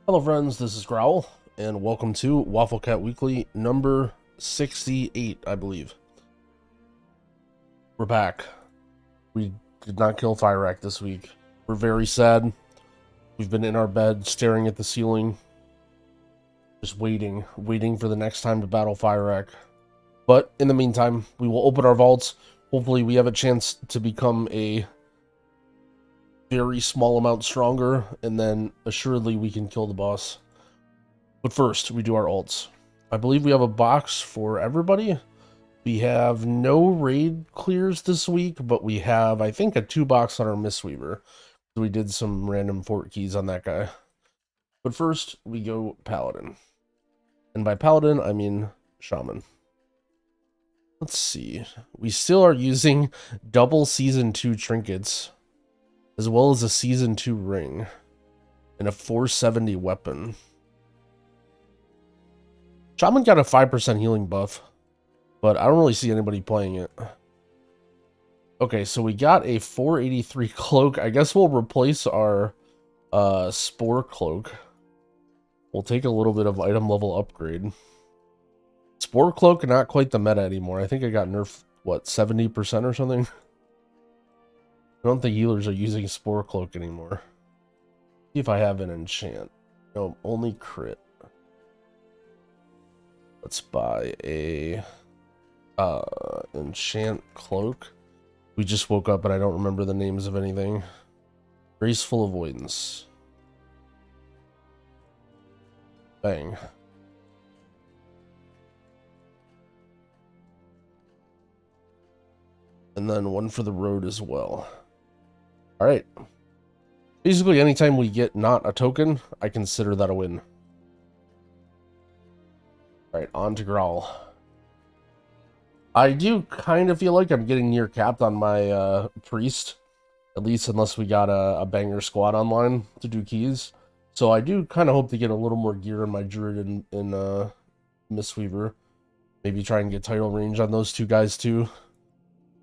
Hello friends, this is Growl, and welcome to Wafflecat Weekly number 68, I believe. We're back. We did not kill Tyran this week. We're very sad. We've been in our bed, staring at the ceiling, just waiting for the next time to battle Tyran. But in the meantime, we will open our vaults. Hopefully we have a chance to become a very small amount stronger, and then assuredly we can kill the boss. But first, we do our ults. I believe we have a box for everybody. We have no raid clears this week, but we have, I think, a 2-box on our Mistweaver. So we did some random fort keys on that guy. But first, we go Paladin. And by Paladin, I mean Shaman. Let's see. We still are using double Season 2 trinkets, as well as a Season 2 ring, and a 470 weapon. Shaman got a 5% healing buff, but I don't really see anybody playing it. Okay, so we got a 483 cloak. I guess we'll replace our spore cloak. We'll take a little bit of item level upgrade. Spore cloak, not quite the meta anymore. I think I got nerfed, what, 70% or something? I don't think healers are using spore cloak anymore. See if I have an enchant. No, only crit. Let's buy a enchant cloak. We just woke up and I don't remember the names of anything. Graceful avoidance. Bang. And then one for the road as well. Alright. Basically, anytime we get not a token, I consider that a win. Alright, on to Growl. I do kind of feel like I'm getting near capped on my priest. At least unless we got a banger squad online to do keys. So I do kind of hope to get a little more gear in my Druid and Mistweaver. Maybe try and get title range on those two guys too.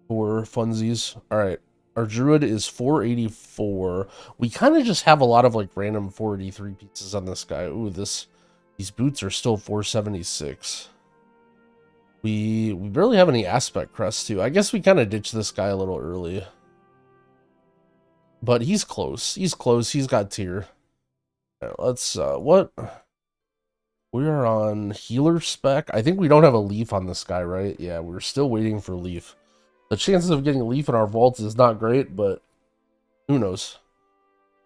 For funsies. Alright. Our Druid is 484. We kind of just have a lot of like random 483 pieces on this guy. Ooh, these boots are still 476. We barely have any aspect crests too. I guess we kind of ditched this guy a little early. But he's close. He's close. He's got tier. Right, let's what? We are on healer spec. I think we don't have a leaf on this guy, right? Yeah, we're still waiting for leaf. The chances of getting a leaf in our vaults is not great, but who knows?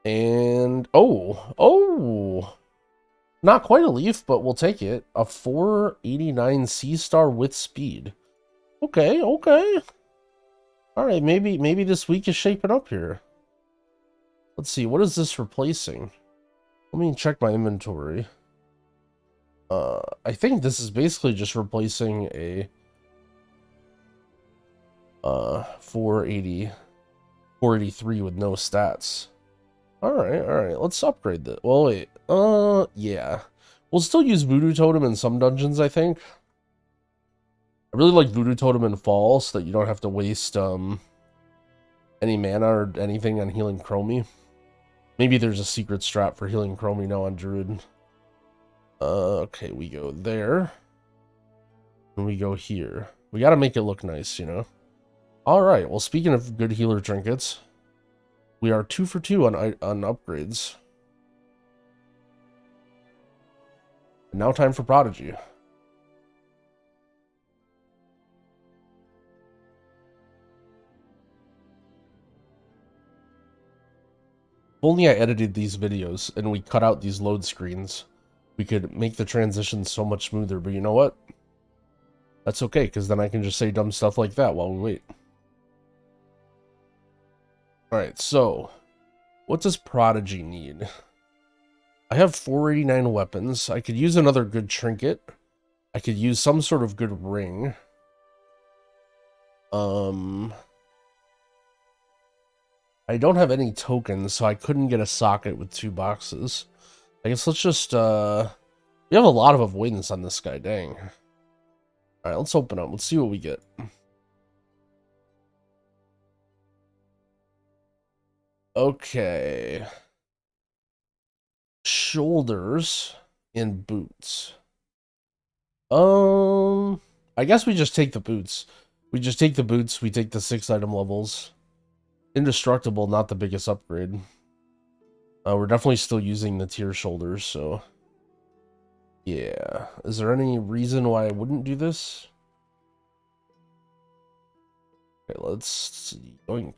And oh, not quite a leaf, but we'll take it. A 489 C star with speed. Okay. All right, maybe this week is shaping up here. Let's see, what is this replacing? Let me check my inventory. I think this is basically just replacing a 480 483 with no stats. All right, let's upgrade that. Well, wait, yeah, we'll still use Voodoo Totem in some dungeons. I think I really like Voodoo Totem in fall, so that you don't have to waste any mana or anything on healing Chromie. Maybe there's a secret strat for healing Chromie now on Druid. Okay, we go there. And we go here. We gotta make it look nice, you know? Alright, well, speaking of good healer trinkets, we are 2 for 2 on upgrades. And now time for Prodigy. If only I edited these videos and we cut out these load screens, we could make the transition so much smoother, but you know what? That's okay, because then I can just say dumb stuff like that while we wait. Alright, so what does Prodigy need? I have 489 weapons. I could use another good trinket. I could use some sort of good ring. I don't have any tokens, so I couldn't get a socket with 2 boxes. I guess let's just, we have a lot of avoidance on this guy, dang. Alright, let's open up. Let's see what we get. Okay. shoulders and boots. I guess we just take the boots. We just take the boots. We take the 6 item levels. Indestructible, not the biggest upgrade. We're definitely still using the tier shoulders, so yeah. Is there any reason why I wouldn't do this? Okay, let's see. Yoink.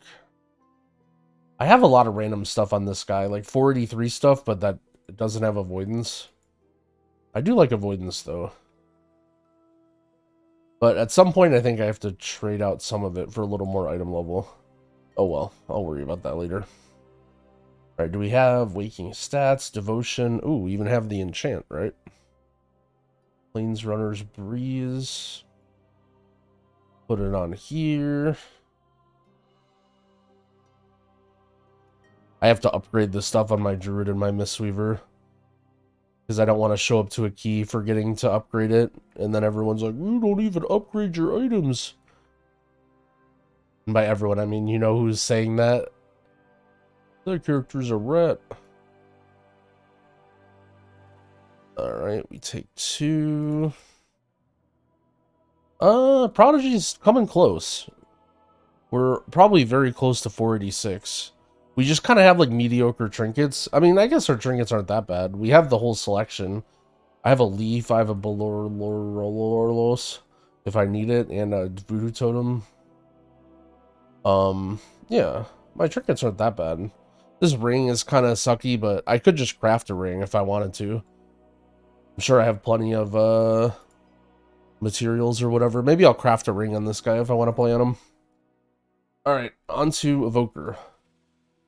I have a lot of random stuff on this guy, like 483 stuff, but that doesn't have avoidance. I do like avoidance, though. But at some point, I think I have to trade out some of it for a little more item level. Oh well, I'll worry about that later. Alright, do we have Waking Stats, Devotion? Ooh, we even have the Enchant, right? Plains Runner's Breeze. Put it on here. I have to upgrade this stuff on my Druid and my Mistweaver. Because I don't want to show up to a key forgetting to upgrade it. And then everyone's like, you don't even upgrade your items. And by everyone, I mean, you know who's saying that? The character's a rat. Alright, we take 2. Prodigy's coming close. We're probably very close to 486. We just kind of have, like, mediocre trinkets. I mean, I guess our trinkets aren't that bad. We have the whole selection. I have a leaf, I have a Bolorlos, if I need it, and a Voodoo Totem. Yeah, my trinkets aren't that bad. This ring is kind of sucky, but I could just craft a ring if I wanted to. I'm sure I have plenty of, materials or whatever. Maybe I'll craft a ring on this guy if I want to play on him. Alright, on to Evoker.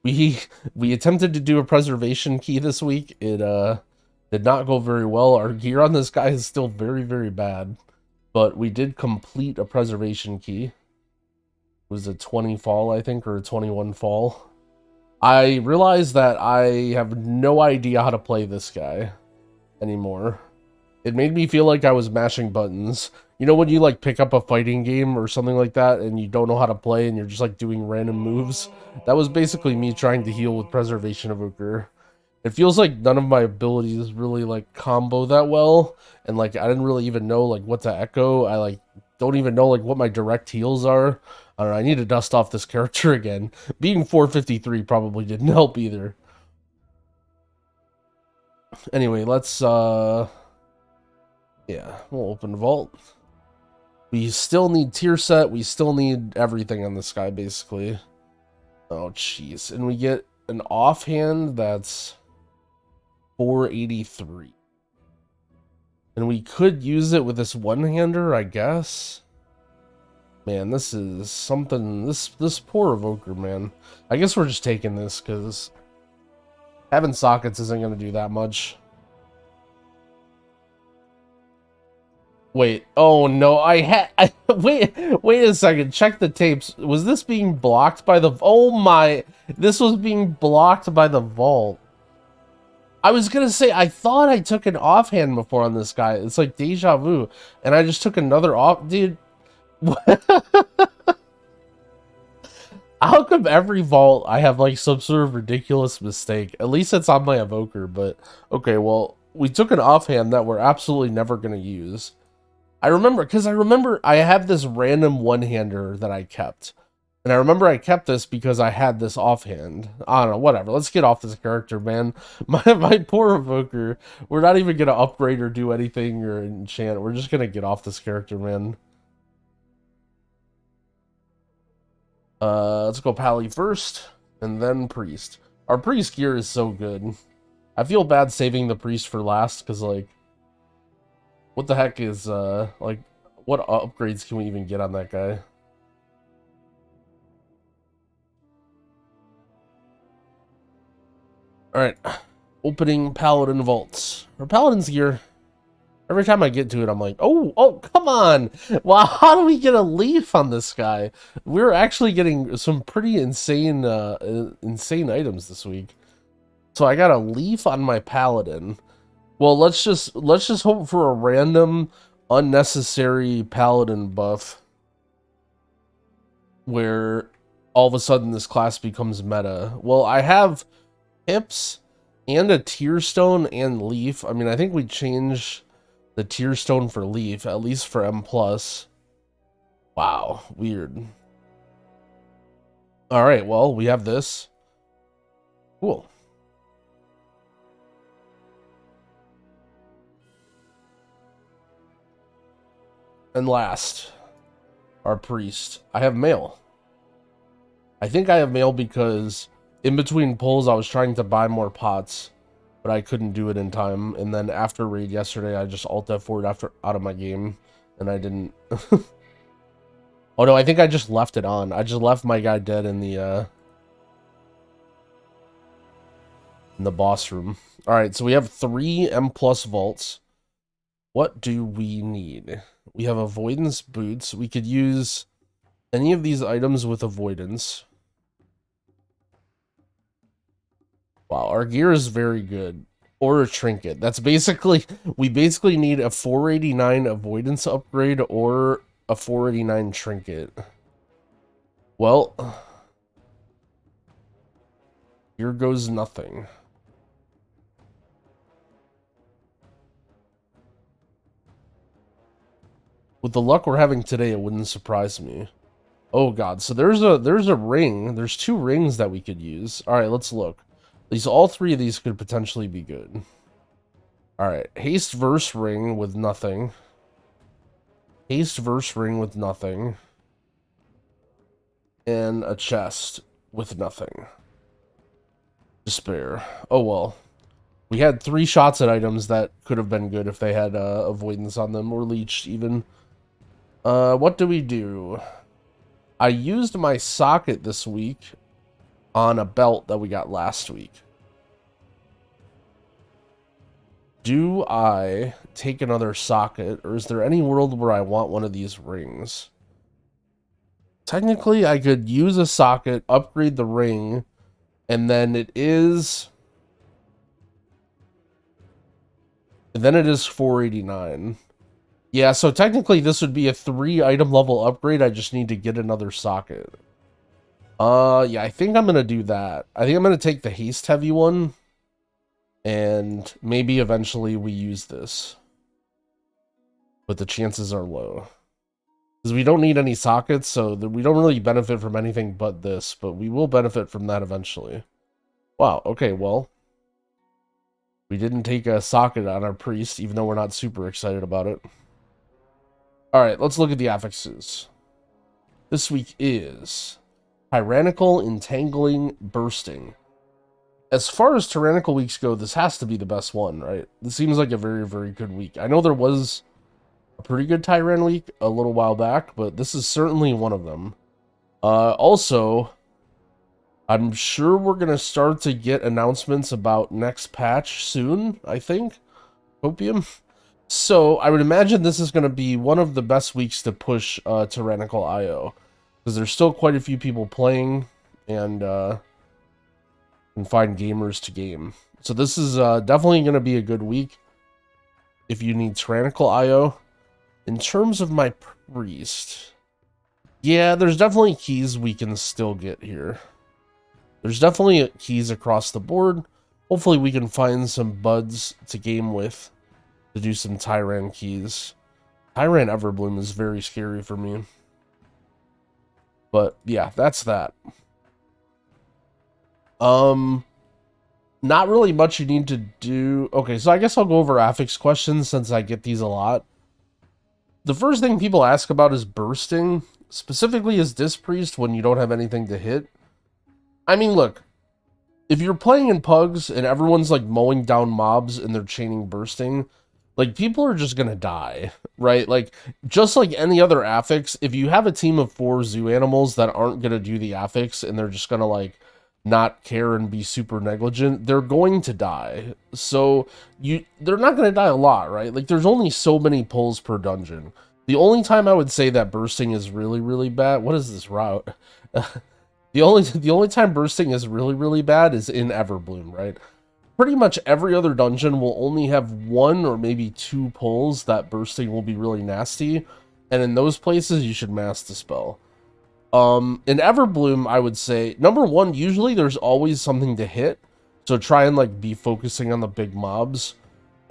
We attempted to do a preservation key this week. It did not go very well. Our gear on this guy is still very, very bad. But we did complete a preservation key. It was a 20 fall, I think, or a 21 fall. I realized that I have no idea how to play this guy anymore. It made me feel like I was mashing buttons. You know when you like pick up a fighting game or something like that and you don't know how to play and you're just like doing random moves? That was basically me trying to heal with Preservation Evoker. It feels like none of my abilities really like combo that well, and like I didn't really even know like what to echo. I like don't even know like what my direct heals are. I don't know, I need to dust off this character again. Being 453 probably didn't help either. Anyway, let's yeah, we'll open Vault. We still need tier set. We still need everything on this guy, basically. Oh, jeez. And we get an offhand that's 483. And we could use it with this one-hander, I guess. Man, this is something... This poor Evoker, man. I guess we're just taking this, because having sockets isn't going to do that much. Wait, oh no, wait a second, check the tapes. Was this being blocked by the, oh my, this was being blocked by the vault. I was gonna say, I thought I took an offhand before on this guy. It's like deja vu, and I just took another off, dude. How come every vault I have like some sort of ridiculous mistake? At least it's on my Evoker, but okay, well, we took an offhand that we're absolutely never gonna use. I remember I have this random one-hander that I kept. And I remember I kept this because I had this offhand. I don't know, whatever. Let's get off this character, man. My poor Evoker. We're not even going to upgrade or do anything or enchant. We're just going to get off this character, man. Let's go Pally first, and then Priest. Our Priest gear is so good. I feel bad saving the Priest for last, because, like, what the heck is, like, what upgrades can we even get on that guy? Alright, opening Paladin vaults. Or Paladin's gear. Every time I get to it, I'm like, oh, come on! Wow, how do we get a leaf on this guy? We're actually getting some pretty insane, insane items this week. So I got a leaf on my Paladin. Well, let's just hope for a random, unnecessary Paladin buff where all of a sudden this class becomes meta. Well, I have hips And a tier stone and leaf. I mean, I think we change the tier stone for leaf, at least for M+. Wow, weird. All right, well, we have this. Cool. And last, our priest. I have mail. I think I have mail because in between pulls, I was trying to buy more pots, but I couldn't do it in time. And then after raid yesterday, I just alt F4'd out of my game, and I didn't. Oh no, I think I just left it on. I just left my guy dead in the boss room. All right, so we have 3 M+ vaults. What do we need? We have avoidance boots. We could use any of these items with avoidance. Wow, our gear is very good. Or a trinket. That's basically, we basically need a 489 avoidance upgrade or a 489 trinket. Well, here goes nothing. With the luck we're having today, it wouldn't surprise me. Oh god, so there's a ring. There's 2 rings that we could use. All right, let's look. All 3 of these could potentially be good. All right, haste verse ring with nothing. Haste verse ring with nothing. And a chest with nothing. Despair. Oh well. We had 3 shots at items that could have been good if they had avoidance on them, or leech even. What do we do? I used my socket this week on a belt that we got last week. Do I take another socket, or is there any world where I want one of these rings? Technically, I could use a socket, upgrade the ring, and then it is 489. Yeah, so technically this would be a 3 item level upgrade. I just need to get another socket. Yeah, I think I'm gonna do that. I think I'm gonna take the haste heavy one, and maybe eventually we use this. But the chances are low. Because we don't need any sockets, so we don't really benefit from anything but this, but we will benefit from that eventually. Wow, okay, well. We didn't take a socket on our priest, even though we're not super excited about it. Alright, let's look at the affixes. This week is Tyrannical, Entangling, Bursting. As far as tyrannical weeks go, this has to be the best one, right? This seems like a very, very good week. I know there was a pretty good Tyran week a little while back, but this is certainly one of them. Also, I'm sure we're going to start to get announcements about next patch soon, I think. Opium. So, I would imagine this is going to be one of the best weeks to push Tyrannical IO. Because there's still quite a few people playing, and find gamers to game. So this is definitely going to be a good week if you need Tyrannical IO. In terms of my priest, yeah, there's definitely keys we can still get here. There's definitely keys across the board. Hopefully we can find some buds to game with to do some Tyran keys. Tyran Everbloom is very scary for me. But yeah, that's that. Not really much you need to do. Okay, so I guess I'll go over affix questions since I get these a lot. The first thing people ask about is bursting. Specifically, is Disc Priest when you don't have anything to hit. I mean, look. If you're playing in pugs and everyone's like mowing down mobs and they're chaining bursting, like people are just gonna die, right? Like just like any other affix, if you have a team of 4 zoo animals that aren't gonna do the affix and they're just gonna like not care and be super negligent, they're going to die. So they're not going to die a lot, right? Like there's only so many pulls per dungeon. The only time I would say that bursting is really, really bad. What is this route? The only time bursting is really, really bad is in Everbloom, right? Pretty much every other dungeon will only have 1 or maybe 2 pulls that bursting will be really nasty. And in those places, you should mass dispel. In Everbloom, I would say, number 1, usually there's always something to hit. So try and like be focusing on the big mobs.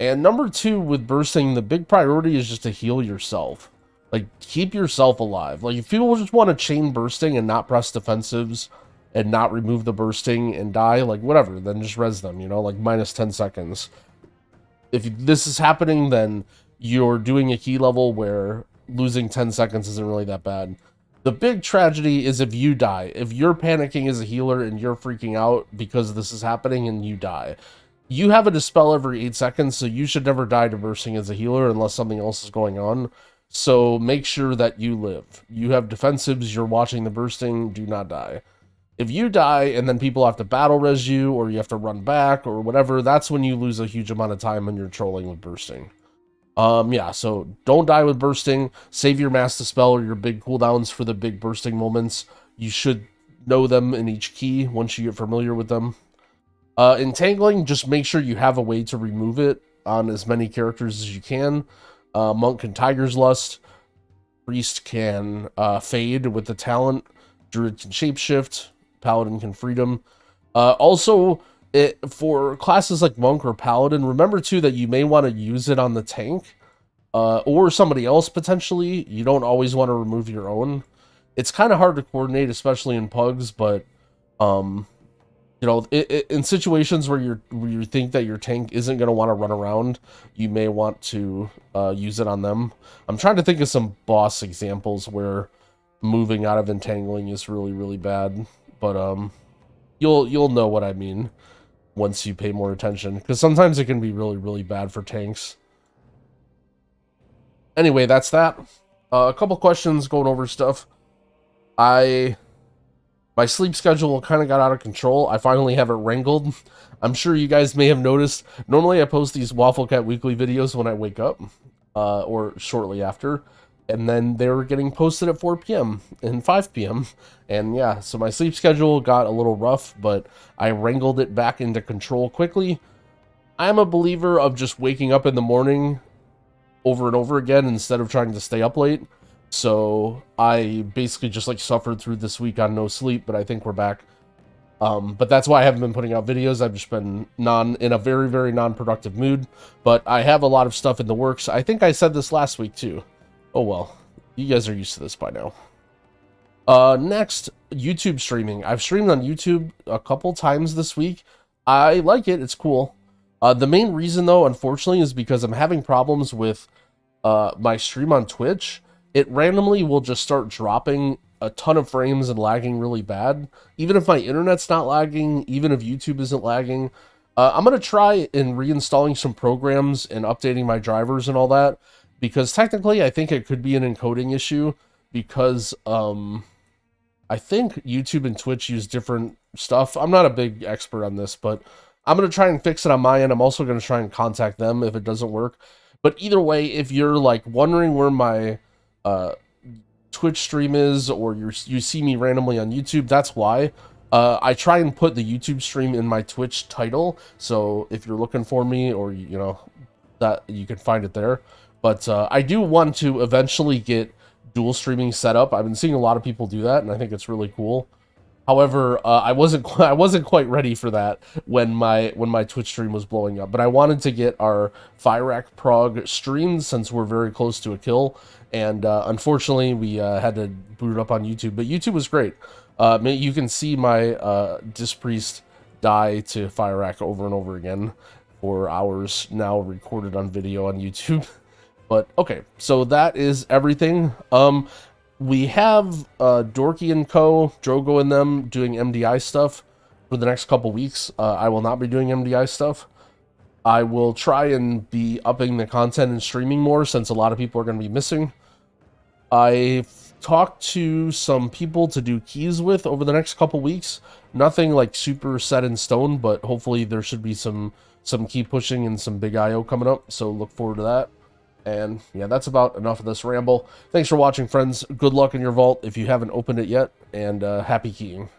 And number 2, with bursting, the big priority is just to heal yourself. Like, keep yourself alive. Like, if people just want to chain bursting and not press defensives and not remove the bursting and die, like, whatever, then just res them, you know, like, minus 10 seconds. If this is happening, then you're doing a key level where losing 10 seconds isn't really that bad. The big tragedy is if you die. If you're panicking as a healer and you're freaking out because this is happening and you die. You have a dispel every 8 seconds, so you should never die to bursting as a healer unless something else is going on. So make sure that you live. You have defensives, you're watching the bursting, do not die. If you die and then people have to battle res you, or you have to run back, or whatever, that's when you lose a huge amount of time when you're trolling with bursting. Yeah, so don't die with bursting. Save your mass dispel or your big cooldowns for the big bursting moments. You should know them in each key once you get familiar with them. Entangling, just make sure you have a way to remove it on as many characters as you can. Monk can Tiger's Lust. Priest can Fade with the talent. Druid can Shapeshift. Paladin can Freedom. Also, for classes like Monk or Paladin, remember too that you may want to use it on the tank. Or somebody else potentially. You don't always want to remove your own. It's kind of hard to coordinate, especially in pugs, but you know, in situations where you think that your tank isn't going to want to run around, you may want to use it on them. I'm trying to think of some boss examples where moving out of entangling is really, really bad, but you'll know what I mean once you pay more attention, because sometimes it can be really, really bad for tanks. Anyway, that's that. A couple questions going over stuff. My sleep schedule kind of got out of control. I finally have it wrangled. I'm sure you guys may have noticed. Normally I post these Wafflecat weekly videos when I wake up, or shortly after, and then they were getting posted at 4 p.m. and 5 p.m. And yeah, so my sleep schedule got a little rough, but I wrangled it back into control quickly. I'm a believer of just waking up in the morning over and over again instead of trying to stay up late. So I basically just like suffered through this week on no sleep, but I think we're back. But that's why I haven't been putting out videos. I've just been in a very, very non-productive mood, but I have a lot of stuff in the works. I think I said this last week too. Oh well, you guys are used to this by now. Next, YouTube streaming. I've streamed on YouTube a couple times this week. I like it. It's cool. The main reason though, unfortunately, is because I'm having problems with my stream on Twitch. It randomly will just start dropping a ton of frames and lagging really bad. Even if my internet's not lagging, even if YouTube isn't lagging. I'm going to try in reinstalling some programs and updating my drivers and all that, because technically I think it could be an encoding issue, because I think YouTube and Twitch use different stuff. I'm not a big expert on this, but I'm going to try and fix it on my end. I'm also going to try and contact them if it doesn't work. But either way, if you're like wondering where my Twitch stream is, or you see me randomly on YouTube, that's why. I try and put the YouTube stream in my Twitch title, so if you're looking for me, or you know, that you can find it there. But I do want to eventually get dual streaming set up. I've been seeing a lot of people do that, and I think it's really cool. However, I wasn't quite ready for that when my Twitch stream was blowing up. But I wanted to get our Fyrak prog streamed since we're very close to a kill, and unfortunately we had to boot it up on YouTube. But YouTube was great. You can see my Dispriest die to Fyrak over and over again for hours now, recorded on video on YouTube. But okay, so that is everything. We have Dorky and Co, Drogo and them doing MDI stuff for the next couple weeks. I will not be doing MDI stuff. I will try and be upping the content and streaming more, since a lot of people are going to be missing. I've talked to some people to do keys with over the next couple weeks. Nothing like super set in stone, but hopefully there should be some key pushing and some big IO coming up, so look forward to that. And yeah, that's about enough of this ramble. Thanks for watching, friends. Good luck in your vault if you haven't opened it yet, and happy keying.